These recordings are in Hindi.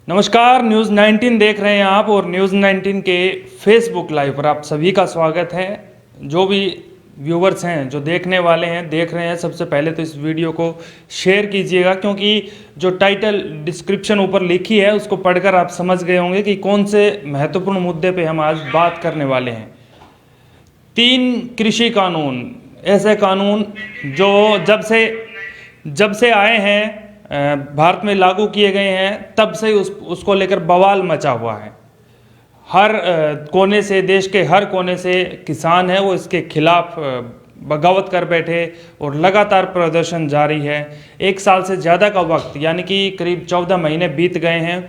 नमस्कार, न्यूज़ 19 देख रहे हैं आप और न्यूज़ 19 के फेसबुक लाइव पर आप सभी का स्वागत है। जो भी व्यूवर्स हैं, जो देखने वाले हैं, देख रहे हैं, सबसे पहले तो इस वीडियो को शेयर कीजिएगा, क्योंकि जो टाइटल डिस्क्रिप्शन ऊपर लिखी है उसको पढ़कर आप समझ गए होंगे कि कौन से महत्वपूर्ण मुद्दे पे हम आज बात करने वाले हैं। 3 कृषि कानून, ऐसे कानून जो जब से आए हैं, भारत में लागू किए गए हैं, तब से उसको लेकर बवाल मचा हुआ है। हर कोने से, देश के हर कोने से किसान है वो इसके खिलाफ बगावत कर बैठे और लगातार प्रदर्शन जारी है। 1 साल से ज़्यादा का वक्त, यानी कि करीब 14 महीने बीत गए हैं,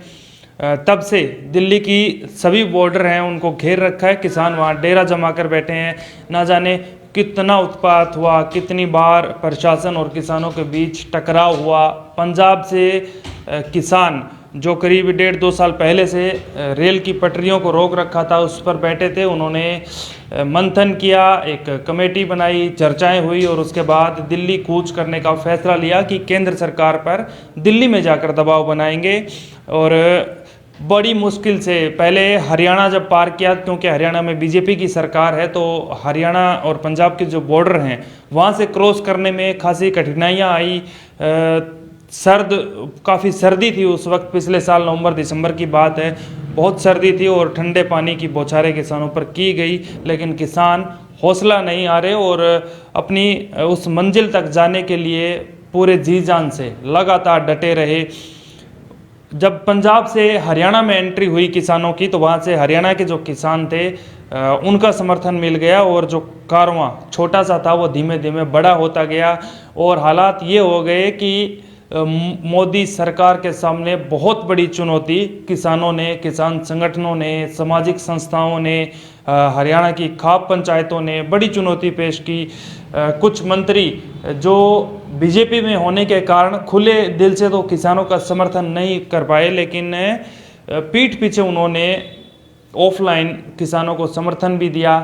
तब से दिल्ली की सभी बॉर्डर हैं उनको घेर रखा है। किसान वहाँ डेरा जमा कर बैठे हैं। ना जाने कितना उत्पात हुआ, कितनी बार प्रशासन और किसानों के बीच टकराव हुआ। पंजाब से किसान जो करीब 1.5-2 साल पहले से रेल की पटरियों को रोक रखा था, उस पर बैठे थे, उन्होंने मंथन किया, एक कमेटी बनाई, चर्चाएं हुई और उसके बाद दिल्ली कूच करने का फैसला लिया कि केंद्र सरकार पर दिल्ली में जाकर दबाव बनाएंगे। और बड़ी मुश्किल से पहले हरियाणा जब पार किया, क्योंकि हरियाणा में बीजेपी की सरकार है, तो हरियाणा और पंजाब के जो बॉर्डर हैं वहाँ से क्रॉस करने में खासी कठिनाइयाँ आई। काफ़ी सर्दी थी उस वक्त, पिछले साल नवंबर-दिसंबर की बात है। बहुत सर्दी थी और ठंडे पानी की बौछारें किसानों पर की गई, लेकिन किसान हौसला नहीं हारे और अपनी उस मंजिल तक जाने के लिए पूरे जी जान से लगातार डटे रहे। जब पंजाब से हरियाणा में एंट्री हुई किसानों की, तो वहाँ से हरियाणा के जो किसान थे उनका समर्थन मिल गया और जो कारवां छोटा सा था वो धीमे धीमे बड़ा होता गया। और हालात ये हो गए कि मोदी सरकार के सामने बहुत बड़ी चुनौती किसानों ने, किसान संगठनों ने, सामाजिक संस्थाओं ने, हरियाणा की खाप पंचायतों ने बड़ी चुनौती पेश की। कुछ मंत्री जो बीजेपी में होने के कारण खुले दिल से तो किसानों का समर्थन नहीं कर पाए, लेकिन पीठ पीछे उन्होंने ऑफलाइन किसानों को समर्थन भी दिया।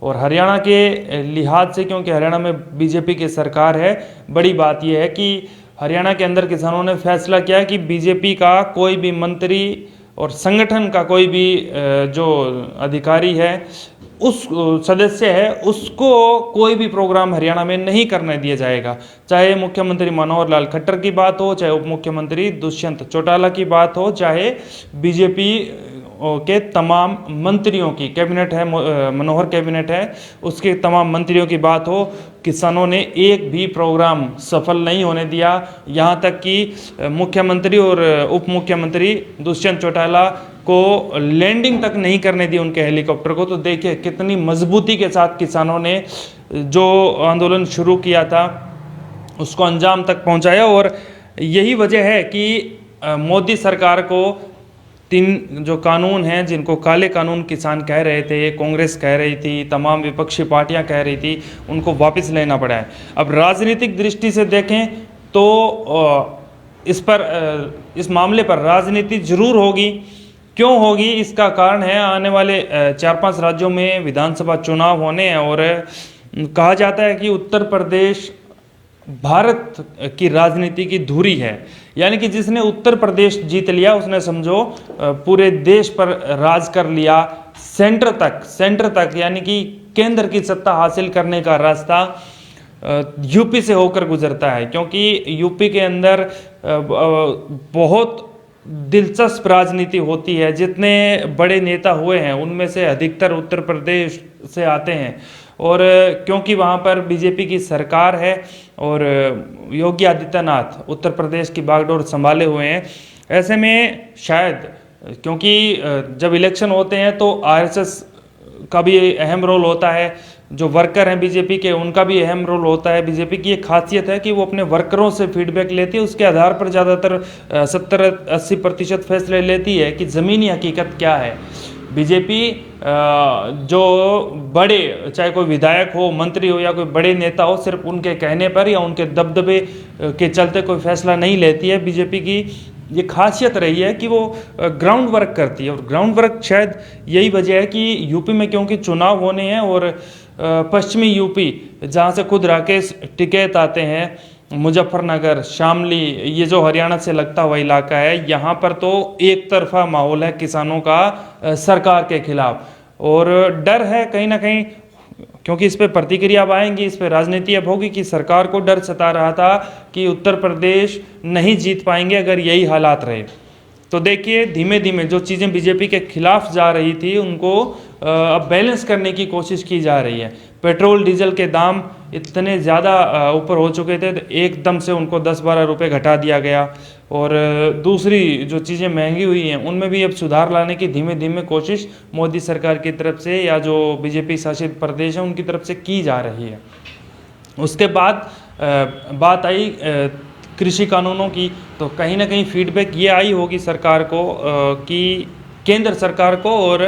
और हरियाणा के लिहाज से, क्योंकि हरियाणा में बीजेपी की सरकार है, बड़ी बात यह है कि हरियाणा के अंदर किसानों ने फैसला किया कि बीजेपी का कोई भी मंत्री और संगठन का कोई भी जो अधिकारी है, उस सदस्य है, उसको कोई भी प्रोग्राम हरियाणा में नहीं करने दिया जाएगा। चाहे मुख्यमंत्री मनोहर लाल खट्टर की बात हो, चाहे उप मुख्यमंत्री दुष्यंत चौटाला की बात हो, चाहे बीजेपी के तमाम मंत्रियों की कैबिनेट है, मनोहर कैबिनेट है, उसके तमाम मंत्रियों की बात हो, किसानों ने एक भी प्रोग्राम सफल नहीं होने दिया। यहाँ तक कि मुख्यमंत्री और उप मुख्यमंत्री दुष्यंत चौटाला को लैंडिंग तक नहीं करने दी उनके हेलीकॉप्टर को। तो देखिए कितनी मजबूती के साथ किसानों ने जो आंदोलन शुरू किया था उसको अंजाम तक पहुँचाया। और यही वजह है कि मोदी सरकार को 3 जो कानून हैं, जिनको काले कानून किसान कह रहे थे, कांग्रेस कह रही थी, तमाम विपक्षी पार्टियां कह रही थी, उनको वापस लेना पड़ा है। अब राजनीतिक दृष्टि से देखें तो इस मामले पर राजनीति जरूर होगी। क्यों होगी, इसका कारण है आने वाले 4-5 राज्यों में विधानसभा चुनाव होने हैं। और कहा जाता है कि उत्तर प्रदेश भारत की राजनीति की धुरी है, यानी कि जिसने उत्तर प्रदेश जीत लिया उसने समझो पूरे देश पर राज कर लिया। सेंटर तक, यानी कि केंद्र की सत्ता हासिल करने का रास्ता यूपी से होकर गुजरता है, क्योंकि यूपी के अंदर बहुत दिलचस्प राजनीति होती है। जितने बड़े नेता हुए हैं उनमें से अधिकतर उत्तर प्रदेश से आते हैं। और क्योंकि वहाँ पर बीजेपी की सरकार है और योगी आदित्यनाथ उत्तर प्रदेश की बागडोर संभाले हुए हैं, ऐसे में शायद, क्योंकि जब इलेक्शन होते हैं तो आरएसएस का भी अहम रोल होता है, जो वर्कर हैं बीजेपी के उनका भी अहम रोल होता है। बीजेपी की एक खासियत है कि वो अपने वर्करों से फीडबैक लेती है, उसके आधार पर ज़्यादातर 70-80% फैसले लेती है कि ज़मीनी हकीकत क्या है। बीजेपी जो बड़े, चाहे कोई विधायक हो, मंत्री हो या कोई बड़े नेता हो, सिर्फ उनके कहने पर या उनके दबदबे के चलते कोई फैसला नहीं लेती है। बीजेपी की ये खासियत रही है कि वो ग्राउंड वर्क करती है। और ग्राउंड वर्क शायद यही वजह है कि यूपी में, क्योंकि चुनाव होने हैं और पश्चिमी यूपी जहाँ से खुद राकेश टिकैत आते हैं, मुजफ्फरनगर, शामली, ये जो हरियाणा से लगता हुआ इलाका है, यहाँ पर तो एक तरफा माहौल है किसानों का सरकार के खिलाफ। और डर है कहीं ना कहीं, क्योंकि इस पे प्रतिक्रिया अब आएंगी, इस पे राजनीति अब होगी कि सरकार को डर सता रहा था कि उत्तर प्रदेश नहीं जीत पाएंगे अगर यही हालात रहे। तो देखिए धीमे धीमे जो चीज़ें बीजेपी के खिलाफ जा रही थी उनको अब बैलेंस करने की कोशिश की जा रही है। पेट्रोल डीजल के दाम इतने ज़्यादा ऊपर हो चुके थे तो एकदम से उनको 10-12 रुपये घटा दिया गया। और दूसरी जो चीज़ें महंगी हुई हैं उनमें भी अब सुधार लाने की धीमे धीमे कोशिश मोदी सरकार की तरफ से या जो बीजेपी शासित प्रदेश है उनकी तरफ से की जा रही है। उसके बाद बात आई कृषि कानूनों की, तो कहीं ना कहीं फीडबैक ये आई होगी सरकार को कि केंद्र सरकार को और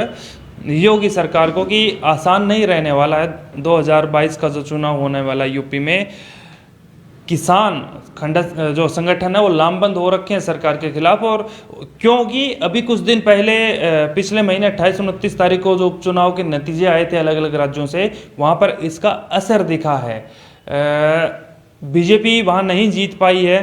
योगी सरकार को कि आसान नहीं रहने वाला है 2022 का जो चुनाव होने वाला यूपी में। किसान जो संगठन है वो लामबंद हो रखे हैं सरकार के खिलाफ। और क्योंकि अभी कुछ दिन पहले पिछले महीने 28-29 तारीख को जो उपचुनाव के नतीजे आए थे अलग अलग राज्यों से, वहाँ पर इसका असर दिखा है। बीजेपी वहाँ नहीं जीत पाई है,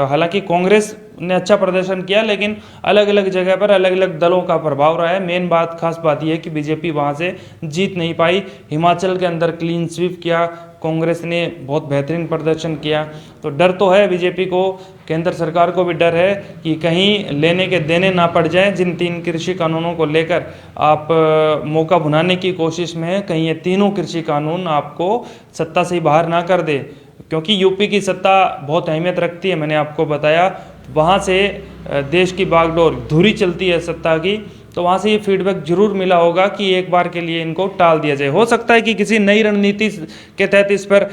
हालांकि कांग्रेस ने अच्छा प्रदर्शन किया, लेकिन अलग अलग जगह पर अलग अलग दलों का प्रभाव रहा है। मेन बात खास बात यह है कि बीजेपी वहाँ से जीत नहीं पाई। हिमाचल के अंदर क्लीन स्वीप किया, कांग्रेस ने बहुत बेहतरीन प्रदर्शन किया। तो डर तो है बीजेपी को, केंद्र सरकार को भी डर है कि कहीं लेने के देने ना पड़ जाए। जिन 3 कृषि कानूनों को लेकर आप मौका भुनाने की कोशिश में है, कहीं ये तीनों कृषि कानून आपको सत्ता से बाहर ना कर दे, क्योंकि यूपी की सत्ता बहुत अहमियत रखती है। मैंने आपको बताया वहाँ से देश की बागडोर धुरी चलती है सत्ता की, तो वहाँ से ये फीडबैक जरूर मिला होगा कि एक बार के लिए इनको टाल दिया जाए। हो सकता है कि किसी नई रणनीति के तहत इस पर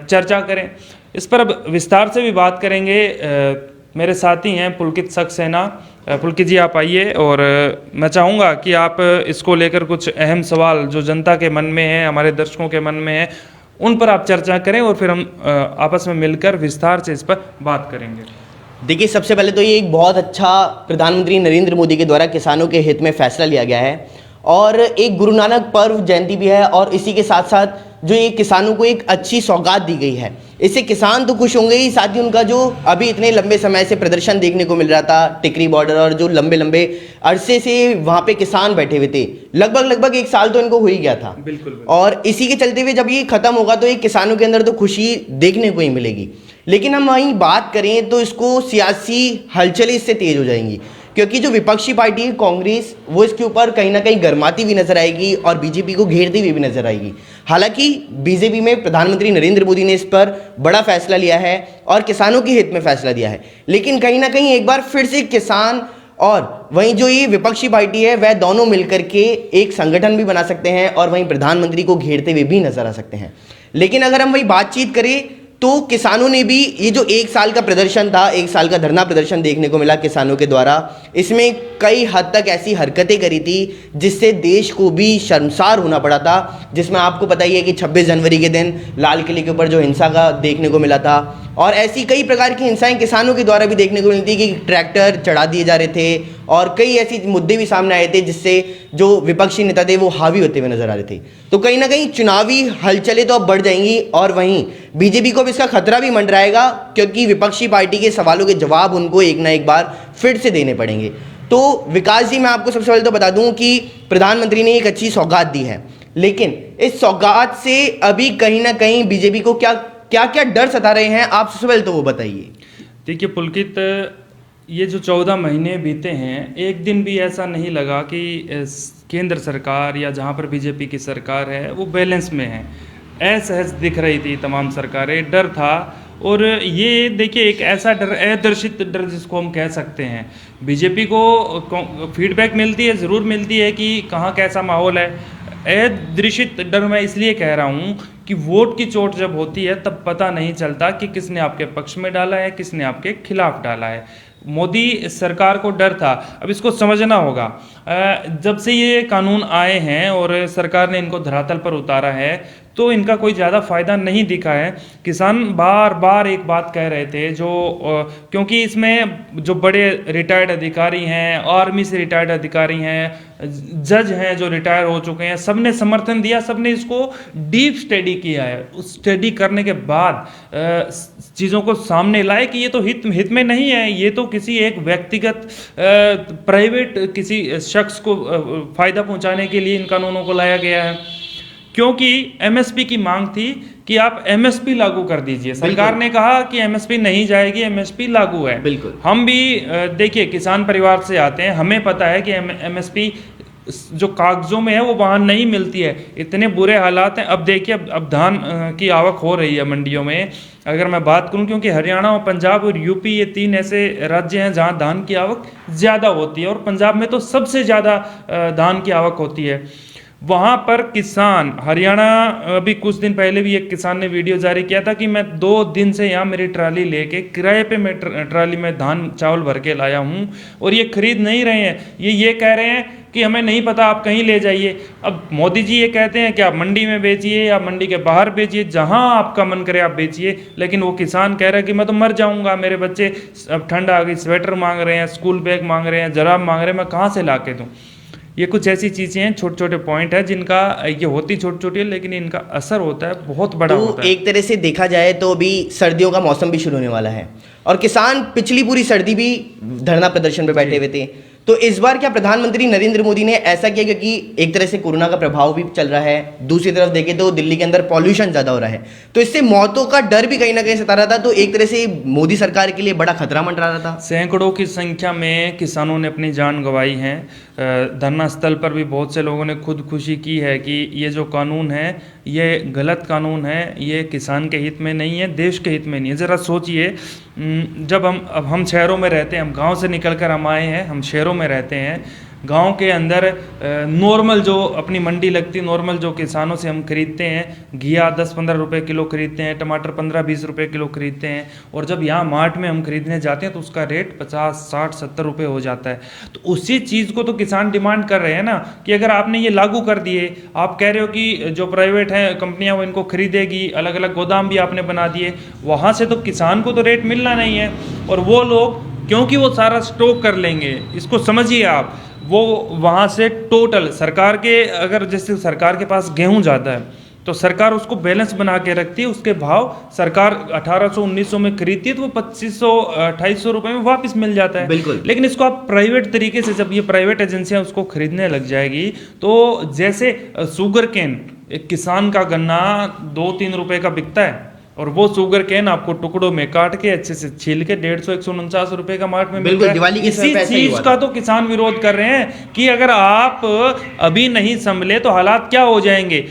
चर्चा करें। इस पर अब विस्तार से भी बात करेंगे। मेरे साथी हैं पुलकित सक्सेना। पुलकित जी आप आइए, और मैं चाहूँगा कि आप इसको लेकर कुछ अहम सवाल जो जनता के मन में है, हमारे दर्शकों के मन में है, उन पर आप चर्चा करें और फिर हम आपस में मिलकर विस्तार से इस पर बात करेंगे। देखिए, सबसे पहले तो ये एक बहुत अच्छा प्रधानमंत्री नरेंद्र मोदी के द्वारा किसानों के हित में फैसला लिया गया है, और एक गुरु नानक पर्व जयंती भी है, और इसी के साथ साथ जो ये किसानों को एक अच्छी सौगात दी गई है, इससे किसान तो खुश होंगे ही, साथ ही उनका जो अभी इतने लंबे समय से प्रदर्शन देखने को मिल रहा था टिकरी बॉर्डर, और जो लंबे लंबे अरसे से वहाँ पे किसान बैठे हुए थे, लगभग 1 साल तो इनको हो ही गया था। बिल्कुल। और इसी के चलते हुए जब ये खत्म होगा तो ये किसानों के अंदर तो खुशी देखने को ही मिलेगी। लेकिन हम वहीं बात करें तो इसको सियासी हलचलें इससे तेज हो जाएंगी, क्योंकि जो विपक्षी पार्टी है कांग्रेस, वो इसके ऊपर कहीं ना कहीं गरमाती हुई नजर आएगी और बीजेपी को घेरती हुई भी नजर आएगी। हालांकि बीजेपी में प्रधानमंत्री नरेंद्र मोदी ने इस पर बड़ा फैसला लिया है और किसानों के हित में फैसला दिया है, लेकिन कहीं ना कहीं एक बार फिर से किसान और वहीं जो ये विपक्षी पार्टी है वह दोनों मिलकर के एक संगठन भी बना सकते हैं और वहीं प्रधानमंत्री को घेरते हुए भी नजर आ सकते हैं। लेकिन अगर हम वही बातचीत करें तो किसानों ने भी ये जो 1 साल का प्रदर्शन था, 1 साल का धरना प्रदर्शन देखने को मिला किसानों के द्वारा, इसमें कई हद तक ऐसी हरकतें करी थी जिससे देश को भी शर्मसार होना पड़ा था। जिसमें आपको पता ही है कि 26 जनवरी के दिन लाल किले के ऊपर जो हिंसा का देखने को मिला था, और ऐसी कई प्रकार की हिंसाएं किसानों के द्वारा भी देखने को मिलती कि ट्रैक्टर चढ़ा दिए जा रहे थे, और कई ऐसी मुद्दे भी सामने आए थे जिससे जो विपक्षी नेता थे वो हावी होते हुए नजर आ रहे थे। तो कहीं ना कहीं चुनावी हलचलें तो अब बढ़ जाएंगी, और वहीं बीजेपी को अब इसका खतरा भी मंडराएगा, क्योंकि विपक्षी पार्टी के सवालों के जवाब उनको एक ना एक बार फिर से देने पड़ेंगे। तो विकास जी, मैं आपको सबसे पहले तो बता दूं कि प्रधानमंत्री ने एक अच्छी सौगात दी है, लेकिन इस सौगात से अभी कहीं ना कहीं बीजेपी को क्या क्या डर सता रहे हैं, आप सबसे पहले तो वो बताइए। देखिए पुलकित, ये जो 14 महीने बीते हैं, एक दिन भी ऐसा नहीं लगा कि केंद्र सरकार या जहाँ पर बीजेपी की सरकार है वो बैलेंस में है। असहज दिख रही थी तमाम सरकारें, डर था। और ये देखिए एक ऐसा डर, अदर्शित डर जिसको हम कह सकते हैं, बीजेपी को फीडबैक मिलती है, ज़रूर मिलती है कि कहाँ कैसा माहौल है। अदृश्यत डर मैं इसलिए कह रहा हूँ कि वोट की चोट जब होती है तब पता नहीं चलता कि किसने आपके पक्ष में डाला है, किसने आपके खिलाफ डाला है। मोदी सरकार को डर था, अब इसको समझना होगा। जब से ये कानून आए हैं और सरकार ने इनको धरातल पर उतारा है, तो इनका कोई ज़्यादा फ़ायदा नहीं दिखा है। किसान बार बार एक बात कह रहे थे क्योंकि इसमें जो बड़े रिटायर्ड अधिकारी हैं, आर्मी से रिटायर्ड अधिकारी हैं, जज हैं जो रिटायर हो चुके हैं, सब ने समर्थन दिया, सब ने इसको डीप स्टडी किया है। उस स्टडी करने के बाद चीज़ों को सामने लाए कि ये तो हित में नहीं है, ये तो किसी एक व्यक्तिगत प्राइवेट किसी शख्स को फ़ायदा पहुंचाने के लिए इन कानूनों को लाया गया है। क्योंकि एमएसपी की मांग थी कि आप एमएसपी लागू कर दीजिए। सरकार ने कहा कि एमएसपी नहीं जाएगी, एमएसपी लागू है। बिल्कुल। हम भी देखिए किसान परिवार से आते हैं, हमें पता है कि एमएसपी जो कागजों में है वो वहाँ नहीं मिलती है। इतने बुरे हालात हैं। अब देखिए अब धान की आवक हो रही है मंडियों में। अगर मैं बात करूं, क्योंकि हरियाणा और पंजाब और यूपी, ये 3 ऐसे राज्य हैं जहां धान की आवक ज़्यादा होती है, और पंजाब में तो सबसे ज़्यादा धान की आवक होती है। वहाँ पर किसान, हरियाणा, अभी कुछ दिन पहले भी एक किसान ने वीडियो जारी किया था कि मैं 2 दिन से यहाँ मेरी ट्राली लेके किराए पे मैं ट्राली में धान चावल भर के लाया हूँ, और ये खरीद नहीं रहे हैं। ये कह रहे हैं कि हमें नहीं पता, आप कहीं ले जाइए। अब मोदी जी ये कहते हैं कि आप मंडी में बेचिए या मंडी के बाहर बेचिए, जहाँ आपका मन करे आप बेचिए, लेकिन वो किसान कह रहा है कि मैं तो मर जाऊँगा, मेरे बच्चे अब ठंड आ गई, स्वेटर मांग रहे हैं, स्कूल बैग मांग रहे हैं, जराब मांग रहे हैं, मैं कहाँ से ला के दूँ। ये कुछ ऐसी चीज़ें हैं, छोटे छोटे पॉइंट है जिनका, ये होती छोटी छोटी है लेकिन इनका असर होता है बहुत बड़ा होता है। एक तरह से देखा जाए तो अभी सर्दियों का मौसम भी शुरू होने वाला है, और किसान पिछली पूरी सर्दी भी धरना प्रदर्शन पे बैठे हुए थे। तो इस बार क्या प्रधानमंत्री नरेंद्र मोदी ने ऐसा किया, क्योंकि एक तरह से कोरोना का प्रभाव भी चल रहा है, दूसरी तरफ देखें तो दिल्ली के अंदर पॉल्यूशन ज़्यादा हो रहा है, तो इससे मौतों का डर भी कहीं ना कहीं सता रहा था। तो एक तरह से मोदी सरकार के लिए बड़ा खतरा मंडरा रहा था। सैकड़ों की संख्या में किसानों ने अपनी जान गंवाई है। धरना स्थल पर भी बहुत से लोगों ने खुदकुशी की है कि ये जो कानून है ये गलत कानून है, ये किसान के हित में नहीं है, देश के हित में नहीं है। ज़रा सोचिए, जब हम शहरों में रहते हैं, हम गांव से निकलकर हम आए हैं, हम शहरों में रहते हैं, गांव के अंदर नॉर्मल जो अपनी मंडी लगती है, नॉर्मल जो किसानों से हम खरीदते हैं, घिया 10-15 रुपए किलो खरीदते हैं, टमाटर 15-20 रुपए किलो खरीदते हैं, और जब यहाँ मार्ट में हम खरीदने जाते हैं तो उसका रेट 50-60-70 रुपए हो जाता है। तो उसी चीज़ को तो किसान डिमांड कर रहे हैं ना, कि अगर आपने ये लागू कर दिए, आप कह रहे हो कि जो प्राइवेट है कंपनियाँ वो इनको खरीदेगी, अलग अलग गोदाम भी आपने बना दिए, वहाँ से तो किसान को तो रेट मिलना नहीं है, और वो लोग क्योंकि वो सारा स्टॉक कर लेंगे, इसको समझिए आप, वो वहाँ से टोटल सरकार के, अगर जैसे सरकार के पास गेहूं ज़्यादा है तो सरकार उसको बैलेंस बना के रखती है, उसके भाव सरकार 1800-1900 में खरीदती है तो वो 2500-2800 रुपये में वापस मिल जाता है। बिल्कुल। लेकिन इसको आप प्राइवेट तरीके से, जब ये प्राइवेट एजेंसियां उसको खरीदने लग जाएगी, तो जैसे शुगर केन, एक किसान का गन्ना 2-3 रुपये का बिकता है, और वो शुगर केन आपको टुकड़ों में काट के अच्छे से छील के 150-149 रुपए का मार्ट में मिलता है। दिवाली की इसी चीज का तो किसान विरोध कर रहे हैं कि अगर आप अभी नहीं संभले तो हालात क्या हो जाएंगे।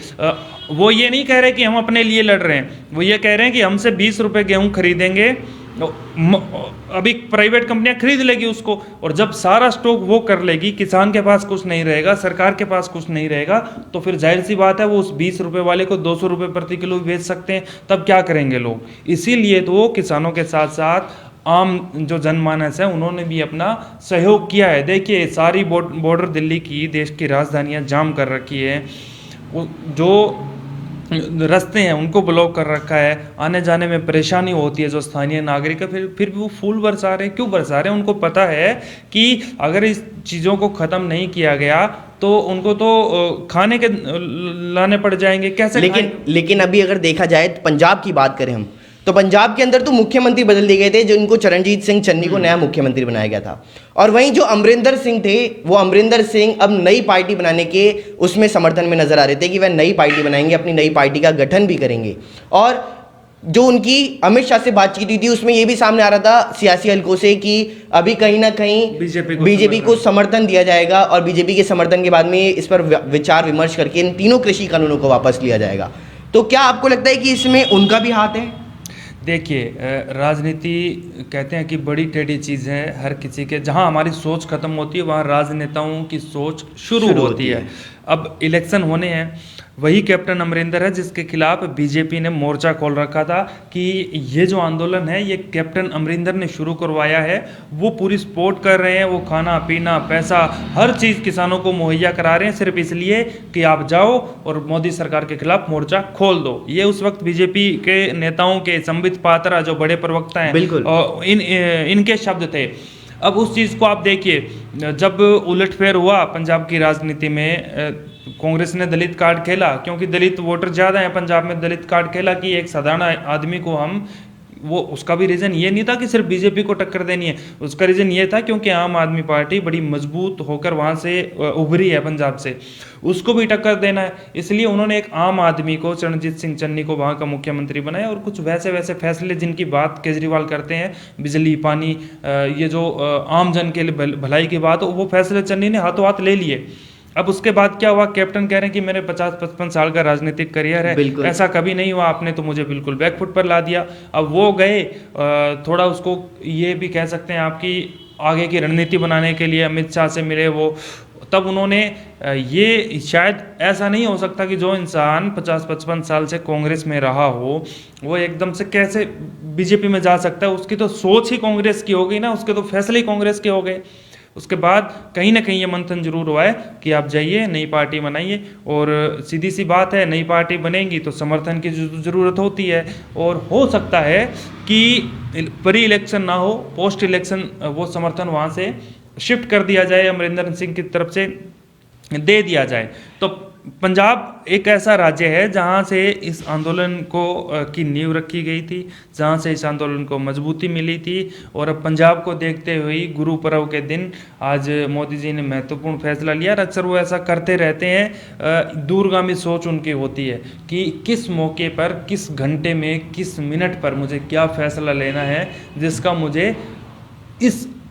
वो ये नहीं कह रहे कि हम अपने लिए लड़ रहे हैं, वो ये कह रहे हैं कि हमसे 20 रुपए गेहूं खरीदेंगे, अभी प्राइवेट कंपनियां खरीद लेगी उसको, और जब सारा स्टॉक वो कर लेगी, किसान के पास कुछ नहीं रहेगा, सरकार के पास कुछ नहीं रहेगा, तो फिर जाहिर सी बात है वो उस 20 रुपए वाले को 200 रुपए प्रति किलो बेच सकते हैं। तब क्या करेंगे लोग। इसीलिए तो किसानों के साथ साथ आम जो जनमानस है उन्होंने भी अपना सहयोग किया है। देखिए सारी बॉर्डर दिल्ली की, देश की राजधानियाँ जाम कर रखी है, जो रास्ते हैं उनको ब्लॉक कर रखा है, आने जाने में परेशानी होती है जो स्थानीय नागरिक है। फिर भी वो फूल बरसा रहे हैं। क्यों बरसा रहे हैं? उनको पता है कि अगर इस चीज़ों को ख़त्म नहीं किया गया तो उनको तो खाने के लाने पड़ जाएंगे, कैसे। लेकिन अभी अगर देखा जाए तो पंजाब की बात करें हम, तो पंजाब के अंदर तो मुख्यमंत्री बदल दिए गए थे, जिनको चरणजीत सिंह चन्नी को नया मुख्यमंत्री बनाया गया था, और वहीं जो अमरिंदर सिंह थे, वो अमरिंदर सिंह अब नई पार्टी बनाने के उसमें समर्थन में नजर आ रहे थे कि वह नई पार्टी बनाएंगे, अपनी नई पार्टी का गठन भी करेंगे। और जो उनकी अमित शाह से बातचीत हुई थी उसमें यह भी सामने आ रहा था सियासी हलकों से कि अभी कहीं ना कहीं बीजेपी को समर्थन दिया जाएगा, और बीजेपी के समर्थन के बाद में इस पर विचार विमर्श करके इन तीनों कृषि कानूनों को वापस लिया जाएगा। तो क्या आपको लगता है कि इसमें उनका भी हाथ है? देखिए, राजनीति कहते हैं कि बड़ी टेढ़ी चीज़ है हर किसी के। जहां हमारी सोच खत्म होती है वहां राजनेताओं की सोच शुरू होती है। अब इलेक्शन होने हैं, वही कैप्टन अमरिंदर है जिसके खिलाफ बीजेपी ने मोर्चा खोल रखा था कि ये जो आंदोलन है ये कैप्टन अमरिंदर ने शुरू करवाया है। वो पूरी सपोर्ट कर रहे हैं, वो खाना पीना पैसा हर चीज़ किसानों को मुहैया करा रहे हैं सिर्फ इसलिए कि आप जाओ और मोदी सरकार के खिलाफ मोर्चा खोल दो। ये उस वक्त बीजेपी के नेताओं के संबित पात्रा जो बड़े प्रवक्ता हैं बिल्कुल। इनके शब्द थे। अब उस चीज़ को आप देखिए, जब उलटफेर हुआ पंजाब की राजनीति में, कांग्रेस ने दलित कार्ड खेला क्योंकि दलित वोटर ज़्यादा हैं पंजाब में। दलित कार्ड खेला कि एक साधारण आदमी को हम, वो उसका भी रीज़न ये नहीं था कि सिर्फ बीजेपी को टक्कर देनी है, उसका रीज़न ये था क्योंकि आम आदमी पार्टी बड़ी मजबूत होकर वहाँ से उभरी है पंजाब से, उसको भी टक्कर देना है। इसलिए उन्होंने एक आम आदमी को, चरणजीत सिंह चन्नी को वहाँ का मुख्यमंत्री बनाया और कुछ वैसे वैसे फैसले जिनकी बात केजरीवाल करते हैं, बिजली पानी, ये जो आम जन के लिए भलाई की बात हो, वो फैसले चन्नी ने हाथों हाथ ले लिए। अब उसके बाद क्या हुआ, कैप्टन कह रहे हैं कि मेरे 50-55 साल का राजनीतिक करियर है, ऐसा कभी नहीं हुआ, आपने तो मुझे बिल्कुल बैकफुट पर ला दिया। अब वो गए, थोड़ा उसको ये भी कह सकते हैं आपकी आगे की रणनीति बनाने के लिए अमित शाह से मिले वो, तब उन्होंने ये, शायद ऐसा नहीं हो सकता कि जो इंसान 50-55 साल से कांग्रेस में रहा हो वो एकदम से कैसे बीजेपी में जा सकता है। उसकी तो सोच ही कांग्रेस की हो गई ना, उसके तो फैसले ही कांग्रेस के हो गए। उसके बाद कहीं ना कहीं ये मंथन जरूर हुआ है कि आप जाइए नई पार्टी बनाइए, और सीधी सी बात है नई पार्टी बनेगी तो समर्थन की ज़रूरत होती है, और हो सकता है कि प्री इलेक्शन ना हो, पोस्ट इलेक्शन वो समर्थन वहाँ से शिफ्ट कर दिया जाए, अमरिंदर सिंह की तरफ से दे दिया जाए। तो पंजाब एक ऐसा राज्य है जहाँ से इस आंदोलन को की नींव रखी गई थी, जहाँ से इस आंदोलन को मजबूती मिली थी, और अब पंजाब को देखते हुए गुरु पर्व के दिन आज मोदी जी ने महत्वपूर्ण फैसला लिया। और अक्सर वो ऐसा करते रहते हैं, दूरगामी सोच उनकी होती है कि किस मौके पर, किस घंटे में, किस मिनट पर मुझे क्या फैसला लेना है जिसका मुझे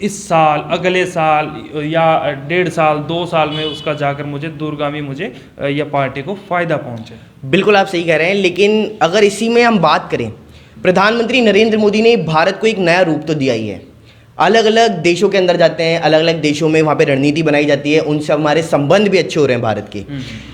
इस साल, अगले साल या 1.5 साल 2 साल में उसका जाकर मुझे दूरगामी मुझे या पार्टी को फ़ायदा पहुंचे। बिल्कुल आप सही कह रहे हैं, लेकिन अगर इसी में हम बात करें, प्रधानमंत्री नरेंद्र मोदी ने भारत को एक नया रूप तो दिया ही है। अलग अलग देशों के अंदर जाते हैं, अलग अलग देशों में वहाँ पे रणनीति बनाई जाती है, उनसे हमारे संबंध भी अच्छे हो रहे हैं भारत के।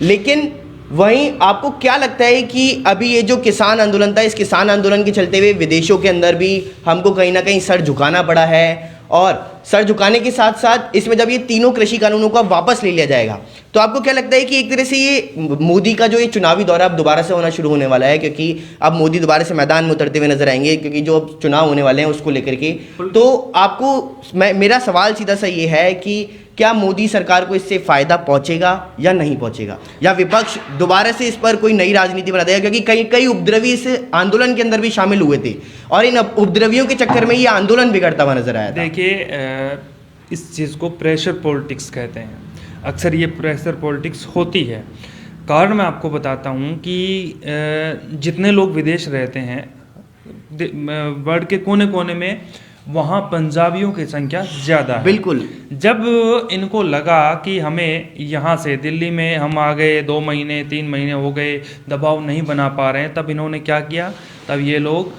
लेकिन वहीं आपको क्या लगता है कि अभी ये जो किसान आंदोलन था, इस किसान आंदोलन के चलते हुए विदेशों के अंदर भी हमको कहीं ना कहीं सर झुकाना पड़ा है, और सर झुकाने के साथ साथ इसमें जब ये तीनों कृषि कानूनों को वापस ले लिया जाएगा, तो आपको क्या लगता है कि एक तरह से ये मोदी का जो ये चुनावी दौरा अब दोबारा से होना शुरू होने वाला है, क्योंकि अब मोदी दोबारा से मैदान में उतरते हुए नजर आएंगे, क्योंकि जो अब चुनाव होने वाले हैं उसको लेकर के। तो आपको मेरा सवाल सीधा सा ये है कि क्या मोदी सरकार को इससे फायदा पहुंचेगा या नहीं पहुंचेगा, या विपक्ष दोबारा से इस पर कोई नई राजनीति बना देगा, क्योंकि कई उपद्रवी इस आंदोलन के अंदर भी शामिल हुए थे और इन उपद्रवियों के चक्कर में ये आंदोलन बिगड़ता हुआ नजर आया था। देखिए, इस चीज़ को प्रेशर पॉलिटिक्स कहते हैं। अक्सर ये प्रेशर पॉलिटिक्स होती है। कारण मैं आपको बताता हूँ कि जितने लोग विदेश रहते हैं वर्ल्ड के कोने कोने में, वहाँ पंजाबियों की संख्या ज़्यादा है। बिल्कुल। जब इनको लगा कि हमें यहाँ से दिल्ली में हम आ गए, 2 महीने 3 महीने हो गए, दबाव नहीं बना पा रहे हैं, तब इन्होंने क्या किया, तब ये लोग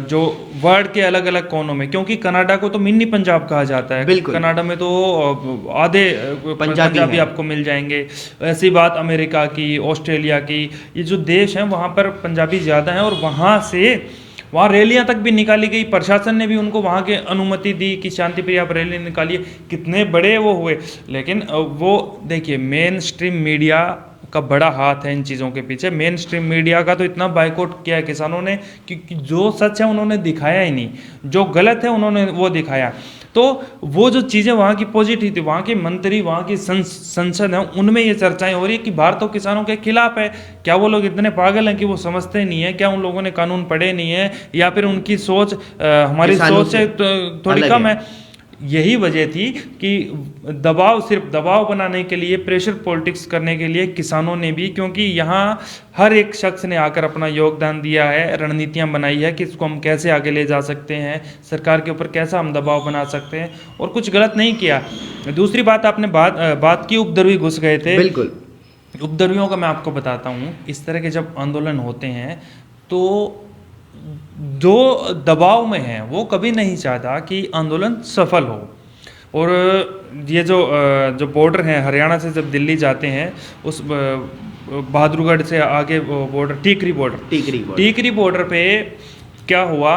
जो वर्ल्ड के अलग अलग कोनों में, क्योंकि कनाडा को तो मिनी पंजाब कहा जाता है, कनाडा में तो आधे पंजाबी आपको मिल जाएंगे। ऐसी बात अमेरिका की, ऑस्ट्रेलिया की, ये जो देश हैं वहाँ पर पंजाबी ज़्यादा हैं, और वहाँ रैलियाँ तक भी निकाली गई। प्रशासन ने भी उनको वहाँ की अनुमति दी कि शांति प्रिय आप रैली निकालिए, कितने बड़े वो हुए। लेकिन वो देखिए, मेन स्ट्रीम मीडिया का बड़ा हाथ है इन चीज़ों के पीछे। मेन स्ट्रीम मीडिया का तो इतना बाइकआउट किया है किसानों ने कि जो सच है उन्होंने दिखाया ही नहीं, जो गलत है उन्होंने वो दिखाया। तो वो जो चीज़ें वहाँ की पॉजिटिव थी, वहाँ के मंत्री, वहाँ की संसद है, उनमें ये चर्चाएं हो रही है कि भारत तो किसानों के खिलाफ है। क्या वो लोग इतने पागल हैं कि वो समझते नहीं है? क्या उन लोगों ने कानून पढ़े नहीं है, या फिर उनकी सोच हमारी सोच से थोड़ी कम है? यही वजह थी कि सिर्फ दबाव बनाने के लिए, प्रेशर पॉलिटिक्स करने के लिए किसानों ने भी, क्योंकि यहाँ हर एक शख्स ने आकर अपना योगदान दिया है, रणनीतियाँ बनाई है कि इसको हम कैसे आगे ले जा सकते हैं, सरकार के ऊपर कैसा हम दबाव बना सकते हैं, और कुछ गलत नहीं किया। दूसरी बात, आपने बात की उपद्रवी घुस गए थे। बिल्कुल। उपद्रवियों का मैं आपको बताता हूँ, इस तरह के जब आंदोलन होते हैं तो जो दबाव में है वो कभी नहीं चाहता कि आंदोलन सफल हो। और ये जो बॉर्डर है, हरियाणा से जब दिल्ली जाते हैं, बहादुरगढ़ से आगे border Tikri border Tikri border पे क्या हुआ,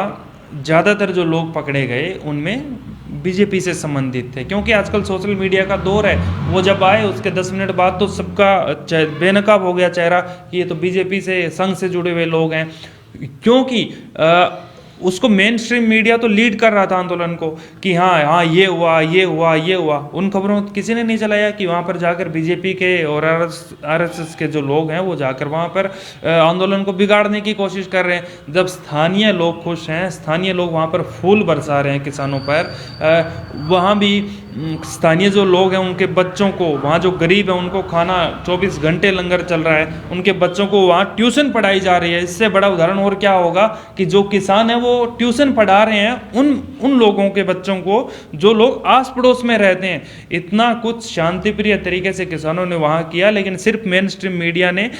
ज़्यादातर जो लोग पकड़े गए उनमें बीजेपी से संबंधित थे, क्योंकि आजकल सोशल मीडिया का दौर है। वो जब आए उसके 10 मिनट बाद तो सबका बेनकाब हो गया चेहरा कि ये तो बीजेपी से संघ से जुड़े हुए लोग हैं, क्योंकि उसको मेन स्ट्रीम मीडिया तो लीड कर रहा था आंदोलन को कि हाँ ये हुआ ये हुआ ये हुआ। उन खबरों किसी ने नहीं चलाया कि वहाँ पर जाकर बीजेपी के और आरएसएस के जो लोग हैं वो जाकर वहाँ पर आंदोलन को बिगाड़ने की कोशिश कर रहे हैं। जब स्थानीय लोग खुश हैं, स्थानीय लोग वहाँ पर फूल बरसा रहे हैं किसानों पर, वहाँ भी स्थानीय जो लोग हैं उनके बच्चों को, वहाँ जो गरीब है उनको खाना 24 घंटे लंगर चल रहा है, उनके बच्चों को वहाँ ट्यूशन पढ़ाई जा रही है। इससे बड़ा उदाहरण और क्या होगा कि जो किसान है वो ट्यूशन पढ़ा रहे हैं उन लोगों के बच्चों को जो लोग आस पड़ोस में रहते हैं। इतना कुछ शांतिप्रिय तरीके से किसानों ने वहाँ किया, लेकिन सिर्फ मेन स्ट्रीम मीडिया ने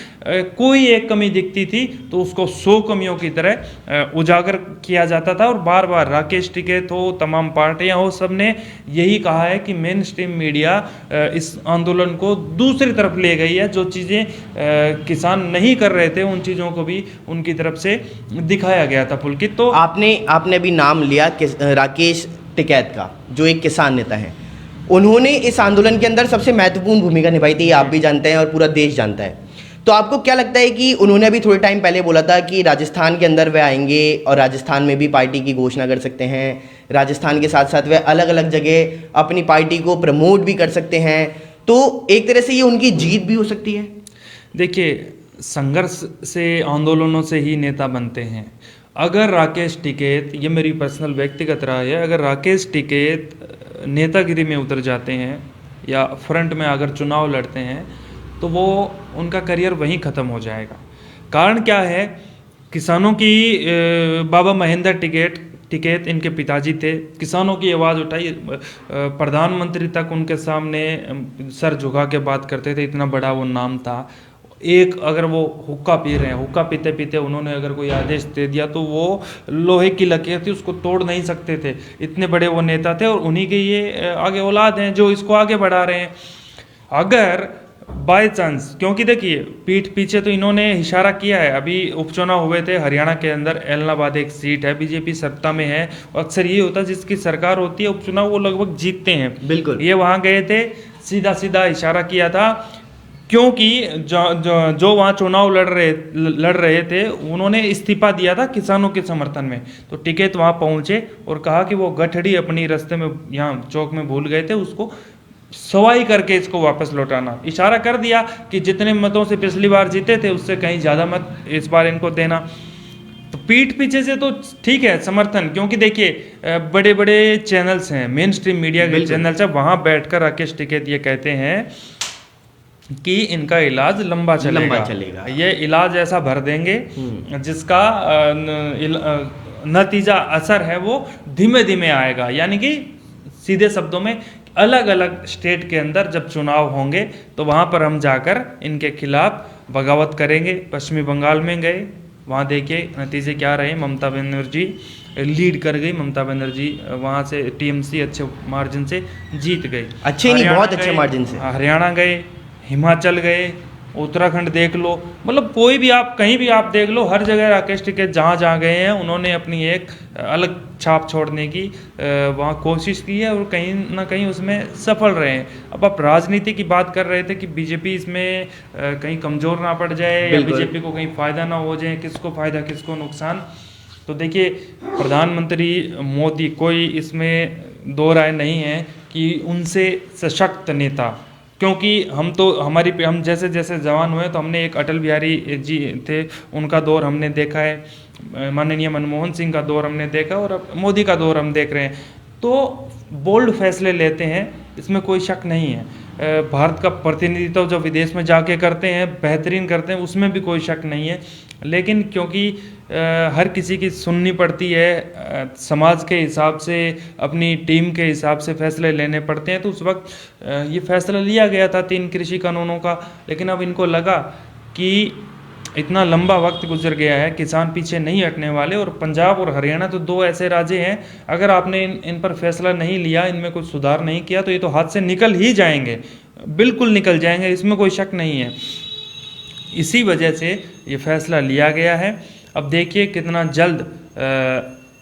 कोई एक कमी दिखती थी तो उसको 100 कमियों की तरह उजागर किया जाता था। और बार बार राकेश टिकैत हो, तमाम पार्टियां हो, सब ने यही कहा है कि मेन स्ट्रीम मीडिया इस आंदोलन को दूसरी तरफ ले गई है। जो चीज़ें किसान नहीं कर रहे थे उन चीज़ों को भी उनकी तरफ से दिखाया गया था। पुलकित, तो आपने अभी नाम लिया राकेश टिकैत का, जो एक किसान नेता है। उन्होंने इस आंदोलन के अंदर सबसे महत्वपूर्ण भूमिका निभाई थी, आप भी जानते हैं और पूरा देश जानता है। तो आपको क्या लगता है कि उन्होंने अभी थोड़े टाइम पहले बोला था कि राजस्थान के अंदर वे आएंगे और राजस्थान में भी पार्टी की घोषणा कर सकते हैं, राजस्थान के साथ साथ वे अलग अलग जगह अपनी पार्टी को प्रमोट भी कर सकते हैं, तो एक तरह से ये उनकी जीत भी हो सकती है? देखिए, संघर्ष से, आंदोलनों से ही नेता बनते हैं। अगर राकेश टिकैत, ये मेरी पर्सनल व्यक्तिगत राय है, अगर राकेश टिकैत नेतागिरी में उतर जाते हैं या फ्रंट में अगर चुनाव लड़ते हैं तो वो उनका करियर वहीं ख़त्म हो जाएगा। कारण क्या है, किसानों की बाबा महेंद्र टिकैत इनके पिताजी थे, किसानों की आवाज़ उठाई, प्रधानमंत्री तक उनके सामने सर झुका के बात करते थे, इतना बड़ा वो नाम था। एक अगर वो हुक्का पी रहे हैं, हुक्का पीते पीते उन्होंने अगर कोई आदेश दे दिया तो वो लोहे की लकीर थी, उसको तोड़ नहीं सकते थे, इतने बड़े वो नेता थे। और उन्हीं के ये आगे औलाद हैं जो इसको आगे बढ़ा रहे हैं। अगर बाय चांस, क्योंकि देखिए पीठ पीछे तो इन्होंने इशारा किया है, अभी उपचुनाव हुए थे हरियाणा के अंदर, एलनाबाद एक सीट है, बीजेपी सत्ता में है, अक्सर ये होता है जिसकी सरकार होती है उपचुनाव वो लगभग जीतते हैं। बिल्कुल, ये वहाँ गए थे, सीधा सीधा इशारा किया था, क्योंकि जो वहाँ चुनाव लड़ रहे थे उन्होंने इस्तीफा दिया था किसानों के समर्थन में। तो टिकैत वहाँ पहुँचे और कहा कि वो गठड़ी अपनी रास्ते में यहाँ चौक में भूल गए थे, उसको सवाई करके इसको वापस लौटाना। इशारा कर दिया कि जितने मतों से पिछली बार जीते थे उससे कहीं ज़्यादा मत इस बार इनको देना। तो पीठ पीछे से तो ठीक है समर्थन, क्योंकि देखिए बड़े बड़े चैनल्स हैं, मेन स्ट्रीम मीडिया के चैनल्स हैं, वहाँ बैठकर राकेश टिकैत ये कहते हैं कि इनका इलाज लंबा चलेगा। ये इलाज ऐसा भर देंगे जिसका नतीजा असर है वो धीमे धीमे आएगा। यानी कि सीधे शब्दों में अलग अलग स्टेट के अंदर जब चुनाव होंगे तो वहाँ पर हम जाकर इनके खिलाफ बगावत करेंगे। पश्चिमी बंगाल में गए, वहाँ देखिए नतीजे क्या रहे, ममता बनर्जी लीड कर गई, ममता बनर्जी वहाँ से टीएमसी अच्छे मार्जिन से जीत गई, अच्छे नहीं बहुत अच्छे मार्जिन से। हरियाणा गए, हिमाचल गए, उत्तराखंड देख लो, मतलब कोई भी आप कहीं भी आप देख लो, हर जगह राकेश टिकैत जहाँ जहाँ गए हैं उन्होंने अपनी एक अलग छाप छोड़ने की वहाँ कोशिश की है और कहीं ना कहीं उसमें सफल रहे हैं। अब आप राजनीति की बात कर रहे थे कि बीजेपी इसमें कहीं कमज़ोर ना पड़ जाए या बीजेपी को कहीं फ़ायदा ना हो जाए, किसको फ़ायदा किसको नुकसान। तो देखिए प्रधानमंत्री मोदी, कोई इसमें दो राय नहीं है कि उनसे सशक्त नेता, क्योंकि हम जैसे जैसे जवान हुए तो हमने एक अटल बिहारी जी थे, उनका दौर हमने देखा है, माननीय मनमोहन सिंह का दौर हमने देखा और अब मोदी का दौर हम देख रहे हैं। तो बोल्ड फैसले लेते हैं, इसमें कोई शक नहीं है। भारत का प्रतिनिधित्व जो विदेश में जाके करते हैं, बेहतरीन करते हैं, उसमें भी कोई शक नहीं है। लेकिन क्योंकि हर किसी की सुननी पड़ती है, समाज के हिसाब से, अपनी टीम के हिसाब से फैसले लेने पड़ते हैं, तो उस वक्त ये फैसला लिया गया था 3 कृषि कानूनों का। लेकिन अब इनको लगा कि इतना लंबा वक्त गुजर गया है, किसान पीछे नहीं हटने वाले, और पंजाब और हरियाणा तो 2 ऐसे राज्य हैं, अगर आपने इन पर फैसला नहीं लिया, इनमें कुछ सुधार नहीं किया तो ये तो हाथ से निकल ही जाएंगे, बिल्कुल निकल जाएंगे, इसमें कोई शक नहीं है। इसी वजह से ये फैसला लिया गया है। अब देखिए कितना जल्द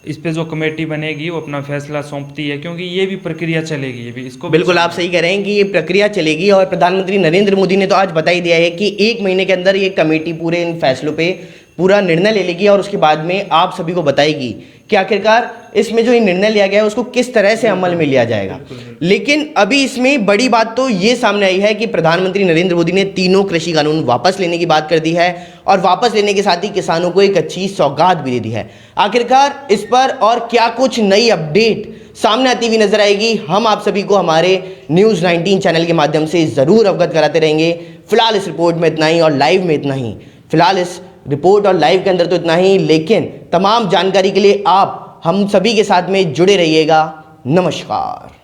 इस पे जो कमेटी बनेगी वो अपना फैसला सौंपती है, क्योंकि ये भी प्रक्रिया चलेगी, ये भी इसको बिल्कुल आप सही कह रहे हैं कि ये प्रक्रिया चलेगी और प्रधानमंत्री नरेंद्र मोदी ने तो आज बता ही दिया है कि 1 महीने के अंदर ये कमेटी पूरे इन फैसलों पे पूरा निर्णय ले लेगी और उसके बाद में आप सभी को बताएगी कि आखिरकार इसमें जो ये निर्णय लिया गया है उसको किस तरह से अमल में लिया जाएगा। लेकिन अभी इसमें बड़ी बात तो ये सामने आई है कि प्रधानमंत्री नरेंद्र मोदी ने तीनों कृषि कानून वापस लेने की बात कर दी है और वापस लेने के साथ ही किसानों को एक अच्छी सौगात भी दे दी है। आखिरकार इस पर और क्या कुछ नई अपडेट सामने आती हुई नजर आएगी, हम आप सभी को हमारे न्यूज़ 19 चैनल के माध्यम से ज़रूर अवगत कराते रहेंगे। फिलहाल इस रिपोर्ट में इतना ही और लाइव में इतना ही। फिलहाल इस रिपोर्ट और लाइव के अंदर तो इतना ही, लेकिन तमाम जानकारी के लिए आप हम सभी के साथ में जुड़े रहिएगा। नमस्कार।